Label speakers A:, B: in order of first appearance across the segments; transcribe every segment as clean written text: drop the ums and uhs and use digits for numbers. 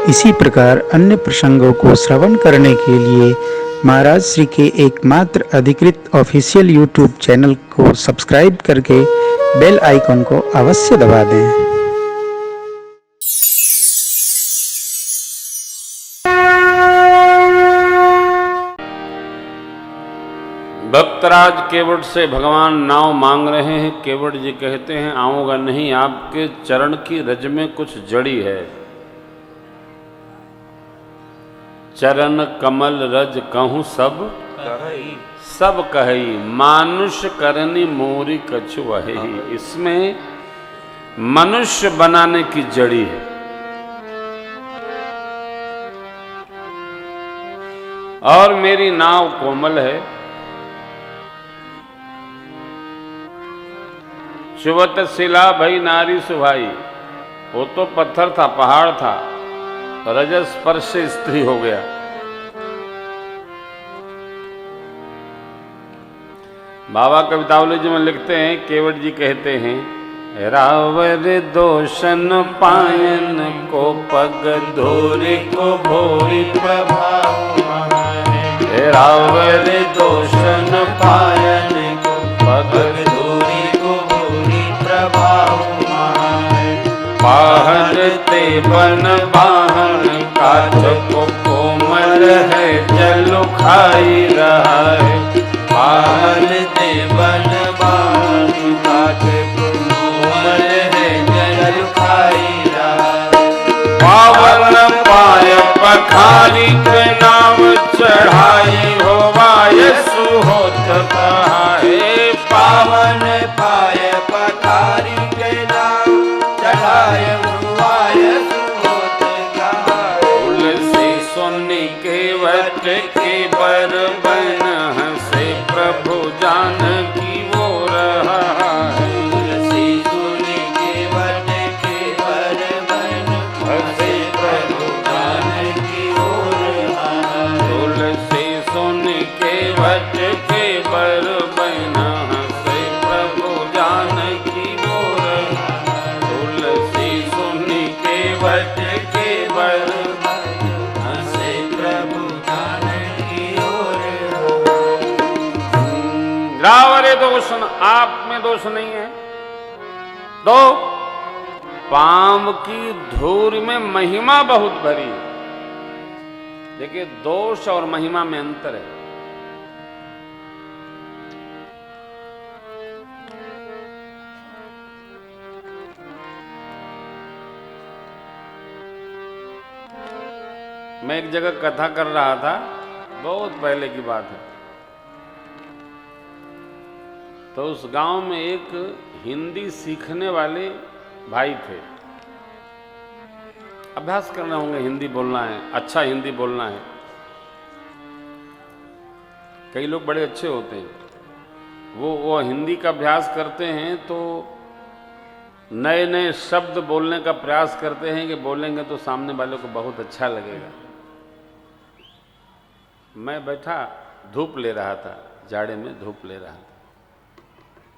A: इसी प्रकार अन्य प्रसंगों को श्रवण करने के लिए महाराज श्री के एकमात्र अधिकृत ऑफिशियल यूट्यूब चैनल को सब्सक्राइब करके बेल आइकन को अवश्य दबा दें।
B: भक्तराज केवट से भगवान नाव मांग रहे हैं। केवट जी कहते हैं आऊंगा नहीं, आपके चरण की रज में कुछ जड़ी है। चरण कमल रज कहूं सब सब कही, मानुष करनी मोरी कछु वही। इसमें मनुष्य बनाने की जड़ी है। और मेरी नाव कोमल है। चुवत शिला भई नारी सुभाई, वो तो पत्थर था, पहाड़ था, रजस स्पर्श से स्त्री हो गया। बाबा कवितावली जी में लिखते हैं, केवट जी कहते हैं, रावर दोषन पायन को पग धोरी को भोरी प्रभाव। रावर दोषन पायन को पग धोरी को भोरी प्रभाव। पाहन ते बन बाहन काठ को कोमल है, जल खाई रहा है। पाहन ते बन बाहन काठ को कोमल है, जल खाई रहा है। पावन पाय पखारी के नाम चढ़ाई हो वायसु होत कहाए। पावन पाय पखारी के नाम चढ़ाए हो वायसु होत कहाए। तुलसी सुनि के वट के बर बन हंसे, प्रभु जानकी वो रहा है। तुलसी सुनि के वट के बर बन हंसे, प्रभु जानकी वो रहा है। तुलसी सुनि के वट के बर बन हंसे, प्रभु जानकी वो रहा है। तुलसी सुनि के वट के बर हंसे, प्रभु जानकी वो रहा है। रावरे दोष न, आप में दोष नहीं है। दो पाम की धूल में महिमा बहुत भरी है। देखिए, दोष और महिमा में अंतर है। मैं एक जगह कथा कर रहा था, बहुत पहले की बात है। तो उस गांव में एक हिंदी सीखने वाले भाई थे। अभ्यास करना होंगे, हिंदी बोलना है, अच्छा हिंदी बोलना है। कई लोग बड़े अच्छे होते हैं, वो हिंदी का अभ्यास करते हैं तो नए नए शब्द बोलने का प्रयास करते हैं कि बोलेंगे तो सामने वाले को बहुत अच्छा लगेगा। मैं बैठा धूप ले रहा था, जाड़े में धूप ले रहा था।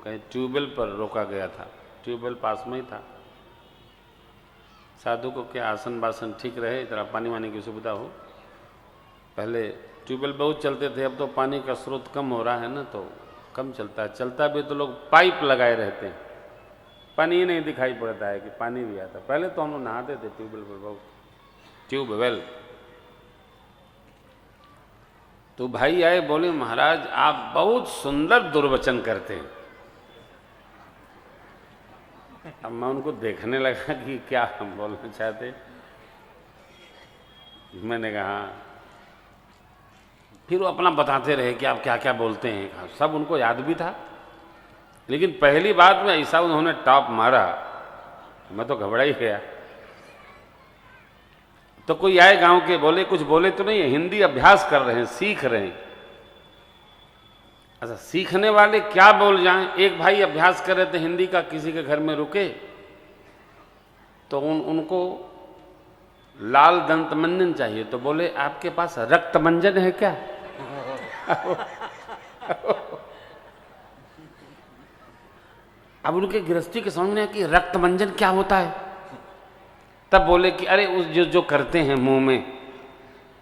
B: कहीं ट्यूबवेल पर रोका गया था, ट्यूबवेल पास में ही था। साधु को क्या आसन बासन ठीक रहे, इतना पानी वानी की सुविधा हो। पहले ट्यूबवेल बहुत चलते थे, अब तो पानी का स्रोत कम हो रहा है ना, तो कम चलता है। चलता भी तो लोग पाइप लगाए रहते हैं, पानी ही नहीं दिखाई पड़ता है कि पानी भी आता। पहले तो हम लोग नहाते थे ट्यूबवेल पर बहुत, ट्यूबवेल। तो भाई आए, बोले महाराज आप बहुत सुंदर दुर्वचन करते हैं। अब मैं उनको देखने लगा कि क्या हम बोलना चाहते। मैंने कहा, फिर वो अपना बताते रहे कि आप क्या क्या बोलते हैं। सब उनको याद भी था, लेकिन पहली बात में ऐसा उन्होंने टॉप मारा, मैं तो घबरा ही गया। तो कोई आए गांव के, बोले कुछ बोले तो नहीं है, हिंदी अभ्यास कर रहे हैं, सीख रहे हैं। अच्छा, सीखने वाले क्या बोल जाएं। एक भाई अभ्यास कर रहे थे हिंदी का, किसी के घर में रुके तो उनको लाल दंत मंजन चाहिए, तो बोले आपके पास रक्त मंजन है क्या? अब उनके गृहस्थी के समझ में कि रक्त मंजन क्या होता है। तब बोले कि अरे उस जो जो करते हैं मुंह में,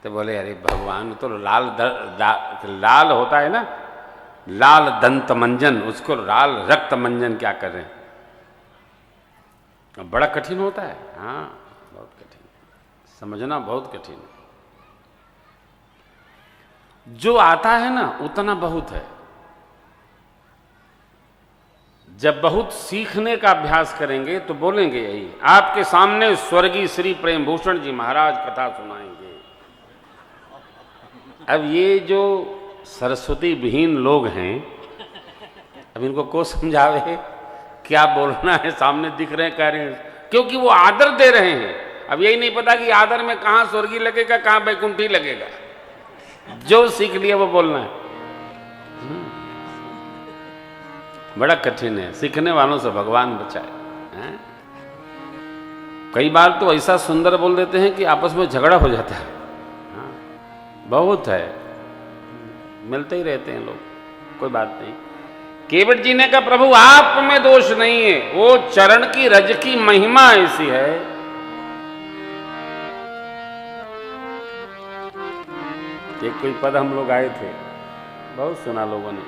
B: तो बोले अरे भगवान तो लाल होता है ना, लाल दंत मंजन, उसको लाल रक्त मंजन क्या कर रहे हैं? बड़ा कठिन होता है। हाँ, बहुत कठिन, समझना बहुत कठिन है। जो आता है ना उतना बहुत है। जब बहुत सीखने का अभ्यास करेंगे तो बोलेंगे यही। आपके सामने स्वर्गीय श्री प्रेमभूषण जी महाराज कथा सुनाएंगे। अब ये जो सरस्वती विहीन लोग हैं, अब इनको को समझावे क्या बोलना है, सामने दिख रहे हैं, कह रहे हैं, क्योंकि वो आदर दे रहे हैं। अब यही नहीं पता कि आदर में कहाँ स्वर्गीय लगेगा, कहाँ बैकुंठी लगेगा। जो सीख लिया वो बोलना है। बड़ा कठिन है, सीखने वालों से भगवान बचाए। हैं? कई बार तो ऐसा सुंदर बोल देते हैं कि आपस में झगड़ा हो जाता है। हाँ, बहुत है, मिलते ही रहते हैं लोग, कोई बात नहीं। केवट जी ने कहा प्रभु आप में दोष नहीं है, वो चरण की रज की महिमा ऐसी है। एक कोई पद हम लोग आए थे, बहुत सुना लोगों ने,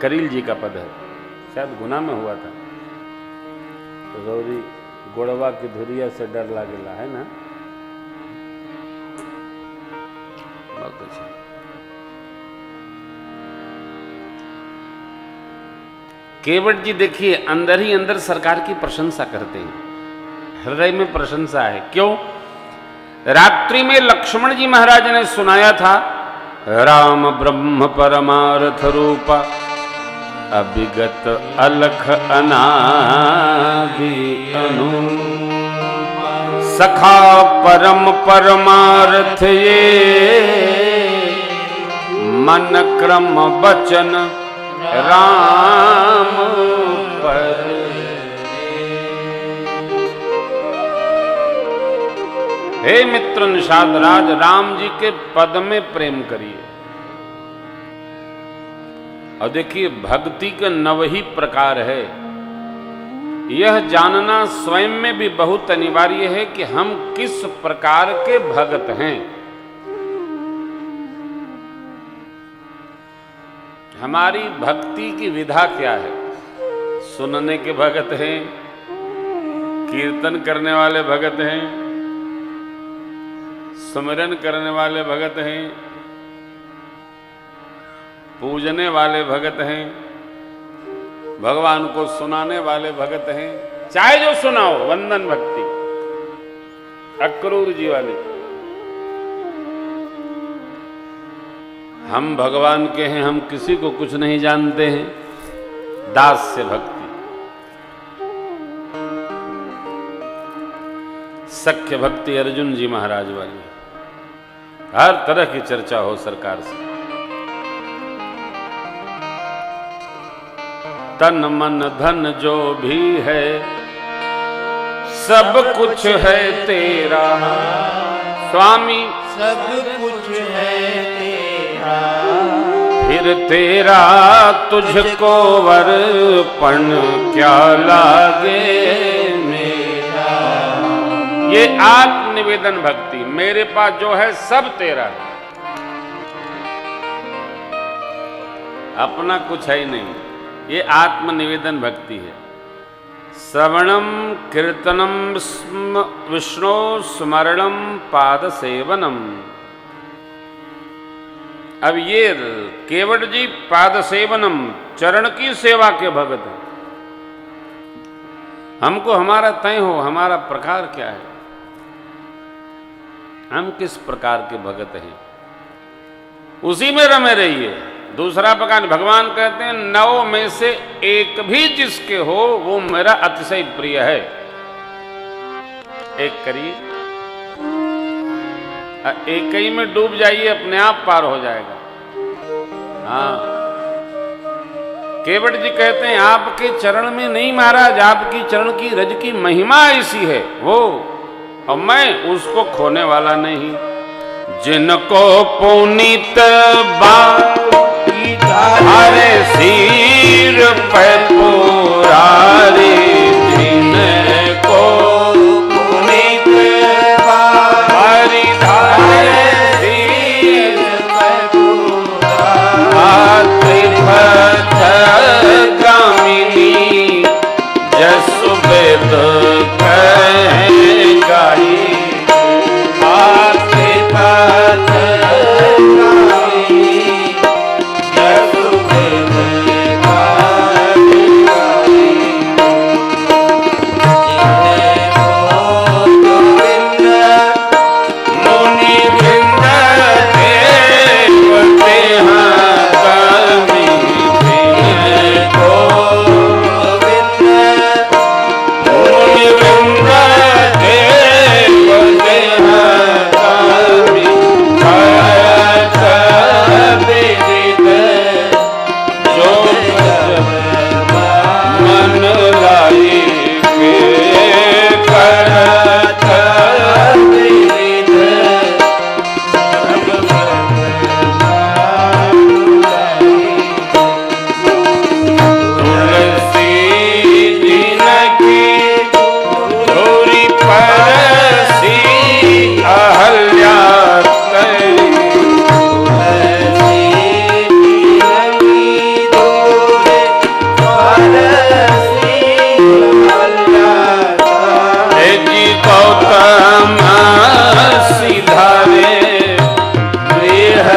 B: करील जी का पद है, शायद गुना में हुआ था। रौरी गोड़वा की धुरिया से डर लागेला, है ना? बहुत अच्छा। केवट जी देखिए अंदर ही अंदर सरकार की प्रशंसा करते हैं, हृदय में प्रशंसा है। क्यों? रात्रि में लक्ष्मण जी महाराज ने सुनाया था, राम ब्रह्म परमार्थ रूपा अभिगत अलख अनादि अनु सखा परम परमार्थ ये मन क्रम बचन राम पर। हे मित्र निषाद राज, राम जी के पद में प्रेम करिए। और देखिए भक्ति के नव ही प्रकार है, यह जानना स्वयं में भी बहुत अनिवार्य है कि हम किस प्रकार के भक्त हैं। हमारी भक्ति की विधा क्या है? सुनने के भगत हैं, कीर्तन करने वाले भगत हैं, सुमिरन करने वाले भगत हैं, पूजने वाले भगत हैं, भगवान को सुनाने वाले भगत हैं। चाहे जो सुनाओ, वंदन भक्ति अक्रूर जी वाली। हम भगवान के हैं, हम किसी को कुछ नहीं जानते हैं, दास्य भक्ति। सख्य भक्ति अर्जुन जी महाराज वाली, हर तरह की चर्चा हो सरकार से। तन मन धन जो भी है सब कुछ है तेरा, स्वामी
C: सब कुछ है तेरा,
B: फिर तेरा तुझको अर्पण क्या लागे मेरा। ये आत्मनिवेदन भक्ति, मेरे पास जो है सब तेरा है, अपना कुछ है ही नहीं। ये आत्मनिवेदन भक्ति है। श्रवणम कीर्तनम विष्णु स्मरणम पाद सेवनम। अब ये केवट जी पाद सेवनम, चरण की सेवा के भगत हैं। हमको हमारा तय हो, हमारा प्रकार क्या है, हम किस प्रकार के भगत हैं, उसी में रमे रहिए। दूसरा प्रकार, भगवान कहते हैं 9 में से एक भी जिसके हो वो मेरा अतिशय प्रिय है। एक करिए, एक ही में डूब जाइए, अपने आप पार हो जाएगा। हाँ, केवट जी कहते हैं आपके चरण में नहीं महाराज, आपकी चरण की रज की महिमा ऐसी है वो, और मैं उसको खोने वाला नहीं। जिनको पुनीत हरे सिर पे पुरारी, जिनको परसी अहल्या तेरी जी गौतम सिधारे गृह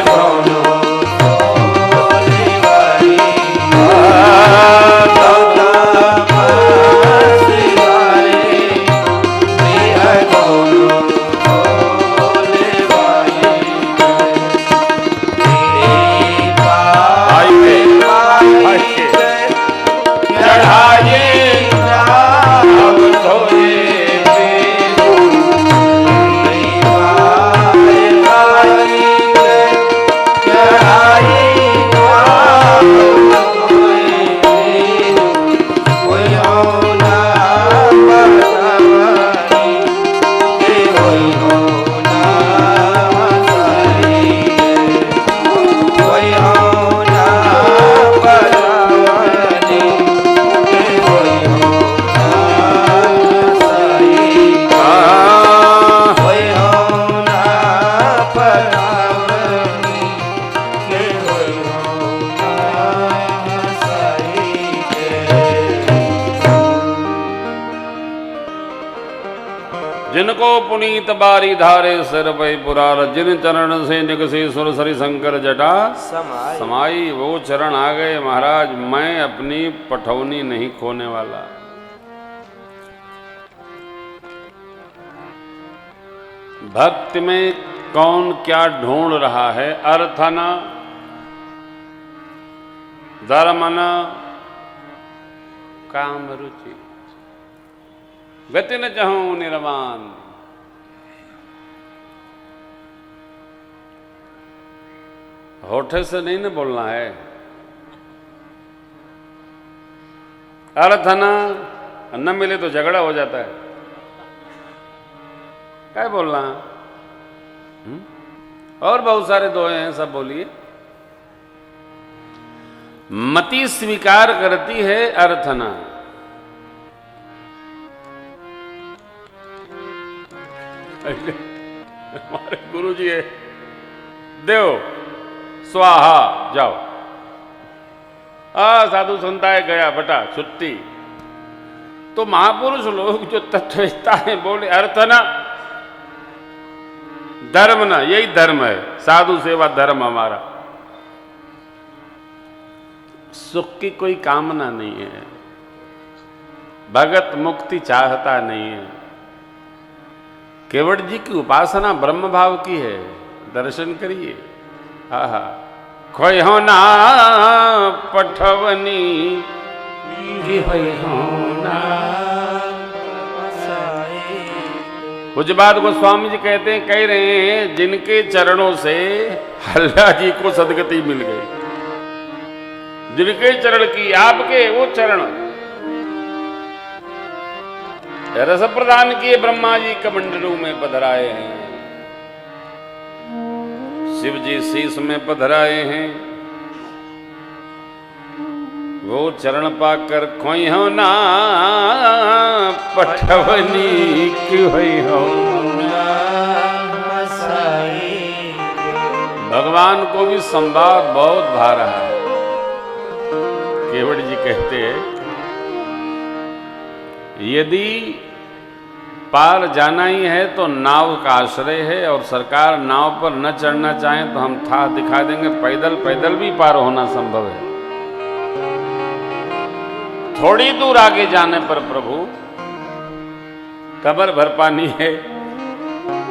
B: जिनको पुनीत बारी धारे सिर पे पुरार जिन चरण से निकसी सुर सरि शंकर जटा समाई वो चरण आ गए महाराज मैं अपनी पठौनी नहीं खोने वाला। भक्ति में कौन क्या ढूंढ रहा है अर्थना धर्मना काम रुचि गति न चाहूं निर्वाण। होठे से नहीं न बोलना है अर्थ न मिले तो झगड़ा हो जाता है क्या बोलना। और बहुत सारे दोहे हैं सब बोलिए। मति स्वीकार करती है अर्थना हमारे गुरु जी है देव स्वाहा जाओ साधु सुनता है गया बटा छुट्टी। तो महापुरुष लोग जो तत्ववेत्ता है बोले अर्थ ना धर्म ना यही धर्म है साधु सेवा धर्म हमारा। सुख की कोई कामना नहीं है भगत मुक्ति चाहता नहीं है। केवट जी की उपासना ब्रह्म भाव की है दर्शन करिए। आहा खोई हो ना पठवनी कुछ बात को स्वामी जी कहते हैं कह रहे हैं जिनके चरणों से हल्ला जी को सदगति मिल गई जिनके चरण की आपके वो चरण रस प्रदान किए ब्रह्मा जी कमंडलू में पधराए हैं शिव जी शीश में पधराए हैं। वो चरण पाकर खोई हो ना पठवनी क्यों हो भगवान को भी संवाद बहुत भा रहा है। केवट जी कहते हैं यदि पार जाना ही है तो नाव का आश्रय है और सरकार नाव पर न चढ़ना चाहें तो हम था दिखा देंगे पैदल पैदल भी पार होना संभव है। थोड़ी दूर आगे जाने पर प्रभु कमर भर पानी है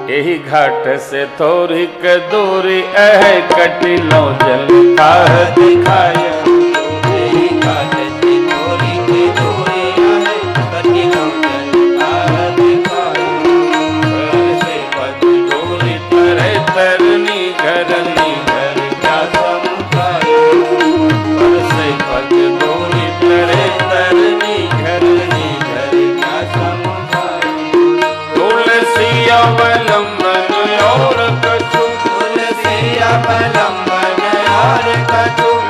B: यही घाट से थोड़ी दूरी कटिलो जल का दिखाया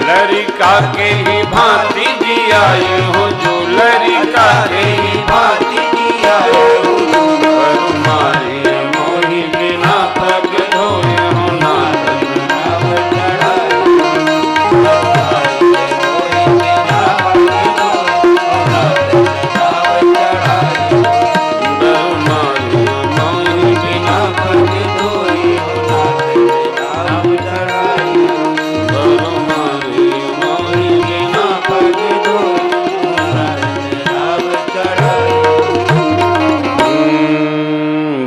B: लरिका के ही भांति जियाए हो जो लरिका के ही भांति जियाए हो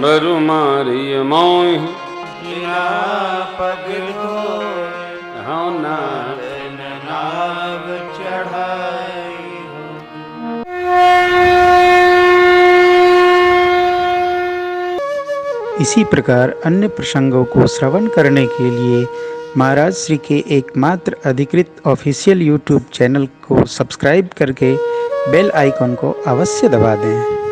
B: बरु मारिय मोहि
C: जिना पगल होय
B: हाँ नाथ
C: नाग चढ़ाई हो।
A: इसी प्रकार अन्य प्रसंगों को श्रवण करने के लिए महाराज श्री के एकमात्र अधिकृत ऑफिशियल यूट्यूब चैनल को सब्सक्राइब करके बेल आइकन को अवश्य दबा दें।